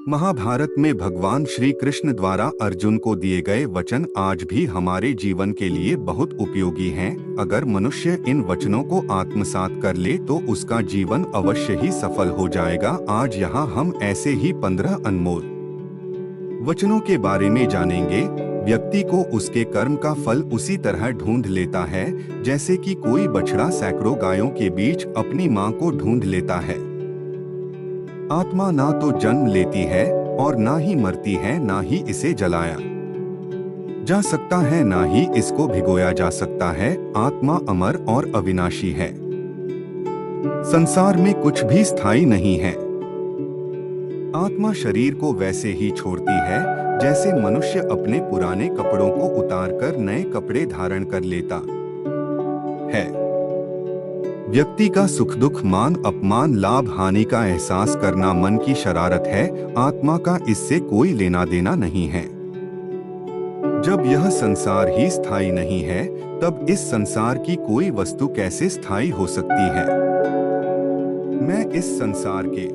महाभारत में भगवान श्री कृष्ण द्वारा अर्जुन को दिए गए वचन आज भी हमारे जीवन के लिए बहुत उपयोगी हैं। अगर मनुष्य इन वचनों को आत्मसात कर ले तो उसका जीवन अवश्य ही सफल हो जाएगा। आज यहाँ हम ऐसे ही 15 अनमोल वचनों के बारे में जानेंगे। व्यक्ति को उसके कर्म का फल उसी तरह ढूंढ लेता है जैसे कि कोई बछड़ा सैकड़ों गायों के बीच अपनी मां को ढूंढ लेता है। आत्मा ना तो जन्म लेती है और ना ही मरती है, ना ही इसे जलाया जा सकता है, ना ही इसको भिगोया जा सकता है। आत्मा अमर और अविनाशी है। संसार में कुछ भी स्थायी नहीं है। आत्मा शरीर को वैसे ही छोड़ती है जैसे मनुष्य अपने पुराने कपड़ों को उतारकर नए कपड़े धारण कर लेता है। व्यक्ति का सुख दुख, मान अपमान, लाभ हानि का एहसास करना मन की शरारत है। आत्मा का इससे कोई लेना देना नहीं है। जब यह संसार ही स्थायी नहीं है तब इस संसार की कोई वस्तु कैसे स्थायी हो सकती है। मैं इस संसार के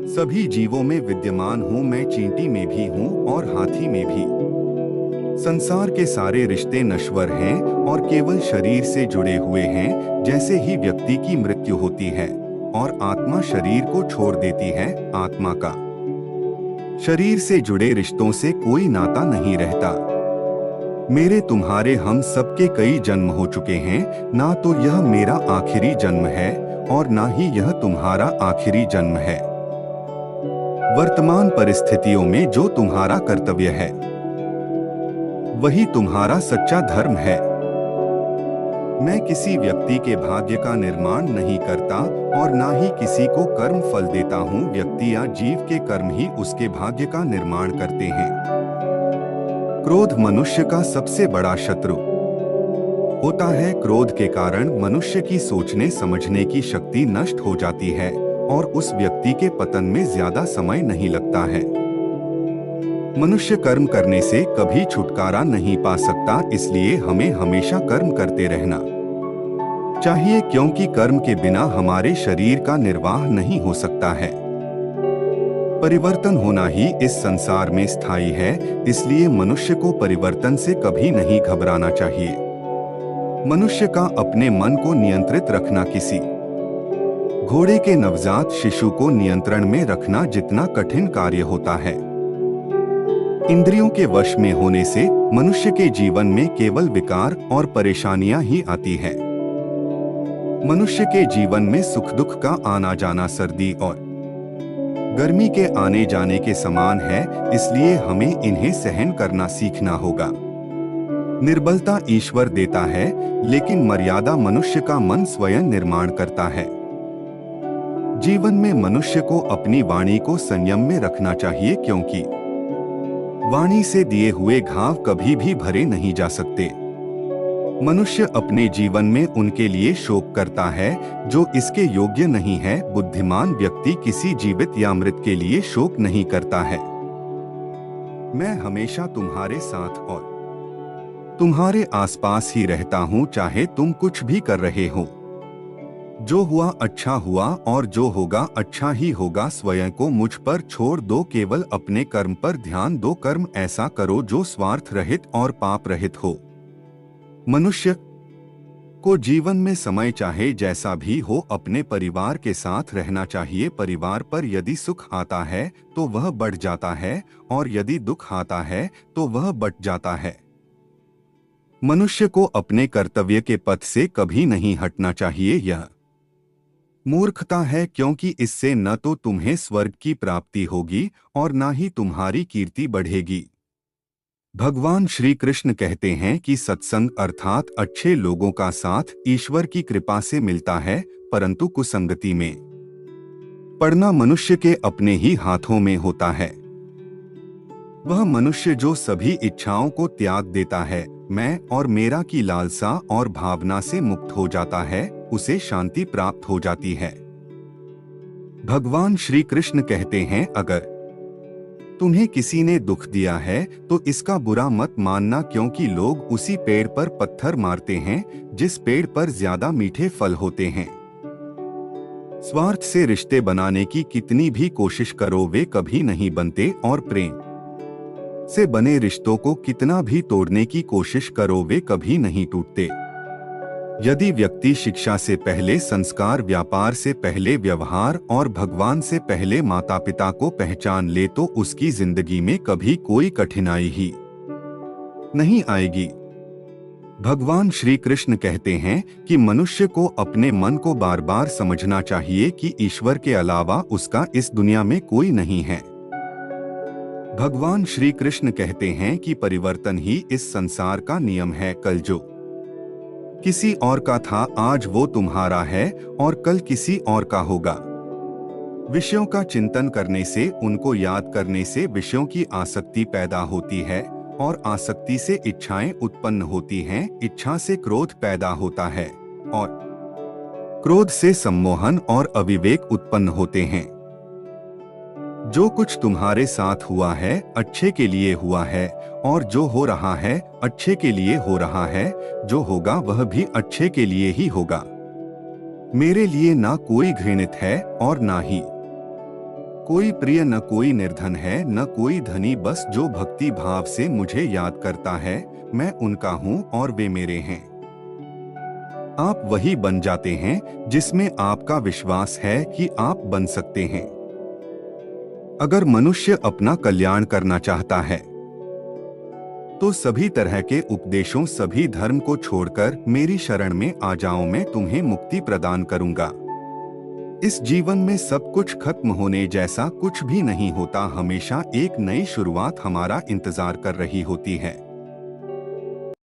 सभी जीवों में विद्यमान हूँ। मैं चींटी में भी हूँ और हाथी में भी। संसार के सारे रिश्ते नश्वर हैं और केवल शरीर से जुड़े हुए हैं। जैसे ही व्यक्ति की मृत्यु होती है और आत्मा शरीर को छोड़ देती है, आत्मा का शरीर से जुड़े रिश्तों से कोई नाता नहीं रहता। मेरे तुम्हारे हम सबके कई जन्म हो चुके हैं। ना तो यह मेरा आखिरी जन्म है और ना ही यह तुम्हारा आखिरी जन्म है। वर्तमान परिस्थितियों में जो तुम्हारा कर्तव्य है वही तुम्हारा सच्चा धर्म है। मैं किसी व्यक्ति के भाग्य का निर्माण नहीं करता और ना ही किसी को कर्म फल देता हूँ। व्यक्ति या जीव के कर्म ही उसके भाग्य का निर्माण करते हैं। क्रोध मनुष्य का सबसे बड़ा शत्रु होता है। क्रोध के कारण मनुष्य की सोचने समझने की शक्ति नष्ट हो जाती है और उस व्यक्ति के पतन में ज्यादा समय नहीं लगता है। मनुष्य कर्म करने से कभी छुटकारा नहीं पा सकता, इसलिए हमें हमेशा कर्म करते रहना चाहिए, क्योंकि कर्म के बिना हमारे शरीर का निर्वाह नहीं हो सकता है। परिवर्तन होना ही इस संसार में स्थायी है, इसलिए मनुष्य को परिवर्तन से कभी नहीं घबराना चाहिए। मनुष्य का अपने मन को नियंत्रित रखना किसी घोड़े के नवजात शिशु को नियंत्रण में रखना जितना कठिन कार्य होता है। इंद्रियों के वश में होने से मनुष्य के जीवन में केवल विकार और परेशानियां ही आती हैं। मनुष्य के जीवन में सुख दुख का आना जाना सर्दी और गर्मी के आने जाने के समान है, इसलिए हमें इन्हें सहन करना सीखना होगा। निर्बलता ईश्वर देता है, लेकिन मर्यादा मनुष्य का मन स्वयं निर्माण करता है। जीवन में मनुष्य को अपनी वाणी को संयम में रखना चाहिए, क्योंकि वाणी से दिए हुए घाव कभी भी भरे नहीं जा सकते। मनुष्य अपने जीवन में उनके लिए शोक करता है जो इसके योग्य नहीं है। बुद्धिमान व्यक्ति किसी जीवित या मृत के लिए शोक नहीं करता है। मैं हमेशा तुम्हारे साथ और तुम्हारे आसपास ही रहता हूँ, चाहे तुम कुछ भी कर रहे हो। जो हुआ अच्छा हुआ और जो होगा अच्छा ही होगा। स्वयं को मुझ पर छोड़ दो, केवल अपने कर्म पर ध्यान दो। कर्म ऐसा करो जो स्वार्थ रहित और पाप रहित हो। मनुष्य को जीवन में समय चाहे जैसा भी हो अपने परिवार के साथ रहना चाहिए। परिवार पर यदि सुख आता है तो वह बढ़ जाता है और यदि दुख आता है तो वह बट जाता है। मनुष्य को अपने कर्तव्य के पथ से कभी नहीं हटना चाहिए। यह मूर्खता है, क्योंकि इससे न तो तुम्हें स्वर्ग की प्राप्ति होगी और न ही तुम्हारी कीर्ति बढ़ेगी। भगवान श्री कृष्ण कहते हैं कि सत्संग अर्थात अच्छे लोगों का साथ ईश्वर की कृपा से मिलता है, परंतु कुसंगति में पड़ना मनुष्य के अपने ही हाथों में होता है। वह मनुष्य जो सभी इच्छाओं को त्याग देता है, मैं और मेरा की लालसा और भावना से मुक्त हो जाता है, उसे शांति प्राप्त हो जाती है। भगवान श्री कृष्ण कहते हैं, अगर तुम्हें किसी ने दुख दिया है तो इसका बुरा मत मानना, क्योंकि लोग उसी पेड़ पर पत्थर मारते हैं जिस पेड़ पर ज्यादा मीठे फल होते हैं। स्वार्थ से रिश्ते बनाने की कितनी भी कोशिश करो वे कभी नहीं बनते, और प्रेम से बने रिश्तों को कितना भी तोड़ने की कोशिश करो वे कभी नहीं टूटते। यदि व्यक्ति शिक्षा से पहले संस्कार, व्यापार से पहले व्यवहार और भगवान से पहले माता पिता को पहचान ले तो उसकी जिंदगी में कभी कोई कठिनाई ही नहीं आएगी। भगवान श्री कृष्ण कहते हैं कि मनुष्य को अपने मन को बार बार समझना चाहिए कि ईश्वर के अलावा उसका इस दुनिया में कोई नहीं है। भगवान श्री कृष्ण कहते हैं कि परिवर्तन ही इस संसार का नियम है। कल जो किसी और का था आज वो तुम्हारा है और कल किसी और का होगा। विषयों का चिंतन करने से, उनको याद करने से विषयों की आसक्ति पैदा होती है और आसक्ति से इच्छाएं उत्पन्न होती हैं। इच्छा से क्रोध पैदा होता है और क्रोध से सम्मोहन और अविवेक उत्पन्न होते हैं। जो कुछ तुम्हारे साथ हुआ है अच्छे के लिए हुआ है और जो हो रहा है अच्छे के लिए हो रहा है। जो होगा वह भी अच्छे के लिए ही होगा। मेरे लिए ना कोई घृणित है और ना ही कोई प्रिय, न कोई निर्धन है न कोई धनी। बस जो भक्ति भाव से मुझे याद करता है मैं उनका हूँ और वे मेरे हैं। आप वही बन जाते हैं जिसमें आपका विश्वास है कि आप बन सकते हैं। अगर मनुष्य अपना कल्याण करना चाहता है तो सभी तरह के उपदेशों, सभी धर्म को छोड़कर मेरी शरण में आ जाओ, मैं तुम्हें मुक्ति प्रदान करूंगा। इस जीवन में सब कुछ खत्म होने जैसा कुछ भी नहीं होता। हमेशा एक नई शुरुआत हमारा इंतजार कर रही होती है।